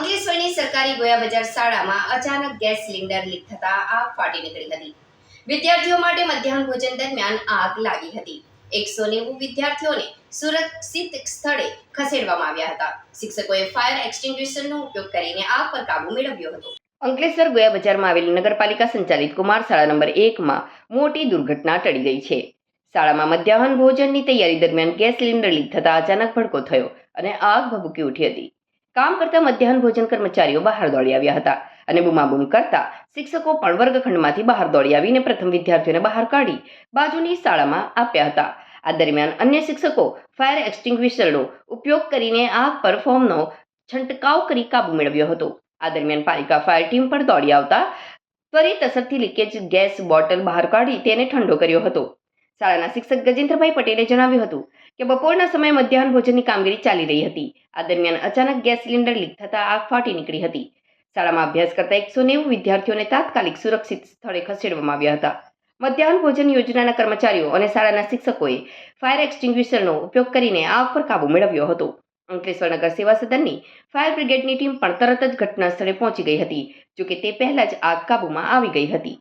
અંકલેશ્વરની સરકારી ગોયા બજાર શાળામાં અચાનક ગેસ સિલિન્ડર લીક થતા આગ ફાટી નીકળી હતી। વિદ્યાર્થીઓ માટે મધ્યાહન ભોજન દરમિયાન આગ લાગી હતી। 190 વિદ્યાર્થીઓને સુરક્ષિત સ્થળે ખસેડવામાં આવ્યા હતા। શિક્ષકોએ ફાયર એક્સટિંગ્વિશરનો ઉપયોગ કરીને આગ પર કાબુ મેળવ્યો હતો। અંકલેશ્વર ગોયા બજારમાં આવેલી નગરપાલિકા સંચાલિત કુમાર શાળા નંબર 1 માં મોટી દુર્ઘટના ટળી ગઈ છે। શાળામાં મધ્યાહન ભોજનની તૈયારી દરમિયાન ગેસ સિલિન્ડર લીક થતા અચાનક ભડકો થયો અને આગ ભભૂકી ઉઠી હતી। કામ કરતા મધ્યાહન ભોજન કર્મચારીઓ બહાર દોડી આવ્યા હતા અને બૂમાબૂમ કરતા શિક્ષકો પણ વર્ગખંડમાંથી બહાર દોડી આવીને પ્રથમ વિદ્યાર્થીઓને બહાર કાઢી બાજુની શાળામાં આપ્યા હતા। આ દરમિયાન અન્ય શિક્ષકો ફાયર એક્સટિંગ્વિશરનો ઉપયોગ કરીને આગ પર ફોમનો છંટકાવ કરી કાબુ મેળવ્યો હતો। આ દરમિયાન પાલિકા ફાયર ટીમ પર દોડી આવતા ત્વરિત અસરથી લીકેજ ગેસ બોટલ બહાર કાઢી તેને ઠંડો કર્યો હતો। શાળાના શિક્ષક ગજેન્દ્રભાઈ પટેલે જણાવ્યું હતું કે બપોરના સમયે મધ્યાહન ભોજનની કામગીરી ચાલી રહી હતી। આ દરમિયાન અચાનક ગેસ સિલિન્ડર લીક થતા આગ ફાટી નીકળી હતી। શાળામાં અભ્યાસ કરતા 190 વિદ્યાર્થીઓને તાત્કાલિક સુરક્ષિત સ્થળે ખસેડવામાં આવ્યા હતા। મધ્યાહન ભોજન યોજનાના કર્મચારીઓ અને શાળાના શિક્ષકોએ ફાયર એક્સટિંગ્વિશરનો ઉપયોગ કરીને આગ પર કાબુ મેળવ્યો હતો। અંકલેશ્વર નગર સેવા સદનની ફાયર બ્રિગેડની ટીમ પણ તરત જ ઘટના સ્થળે પહોંચી ગઈ હતી, જોકે તે પહેલા જ આગ કાબૂમાં આવી ગઈ હતી।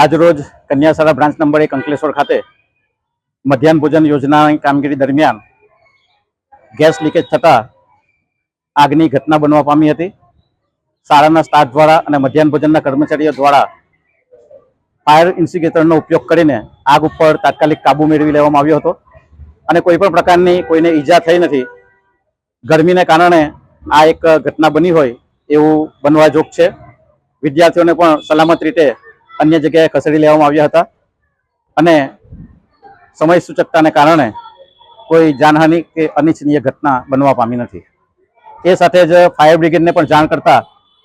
આજરોજ કન્યા શાળા બ્રાન્ચ નંબર 1 અંકલેશ્વર ખાતે મધ્યાહન ભોજન યોજનાની કામગીરી દરમિયાન ગેસ લીકેજ થતાં આગની ઘટના બનવા પામી હતી। શાળાના સ્ટાફ દ્વારા અને મધ્યાહન ભોજનના કર્મચારીઓ દ્વારા ફાયર ઇન્સ્ટિગેટરનો ઉપયોગ કરીને આગ ઉપર તાત્કાલિક કાબુ મેળવી લેવામાં આવ્યો હતો અને કોઈ પણ પ્રકારની કોઈને ઈજા થઈ નથી। ગરમીને કારણે આ એક ઘટના બની હોય એવું બનવા જોગ છે। વિદ્યાર્થીઓને પણ સલામત રીતે અન્ય જગ્યાએ ખસેડી લેવામાં આવ્યા હતા અને સમય સૂચકતાને કારણે કોઈ જાનહાનિ કે અનિચ્છનીય ઘટના બનવા પામી નથી। એ સાથે જ ફાયર બ્રિગેડને પણ જાણ કરતા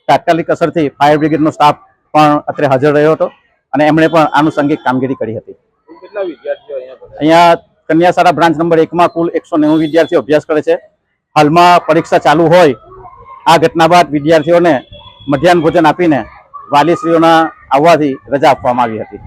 તાત્કાલિક અસરથી ફાયર બ્રિગેડનો સ્ટાફ પણ અત્રે હાજર રહ્યો હતો અને એમણે પણ આનુષંગિક કામગીરી કરી હતી। કેટલા વિદ્યાર્થીઓ અહીંયા કન્યા શાળા બ્રાન્ચ નંબર 1 માં કુલ 190 વિદ્યાર્થીઓ અભ્યાસ કરે છે। હાલમાં પરીક્ષા ચાલુ હોય આ ઘટના બાદ વિદ્યાર્થીઓને મધ્યાહન ભોજન આપીને વાલીશ્રીઓના આવવાથી રજા આપવામાં આવી હતી।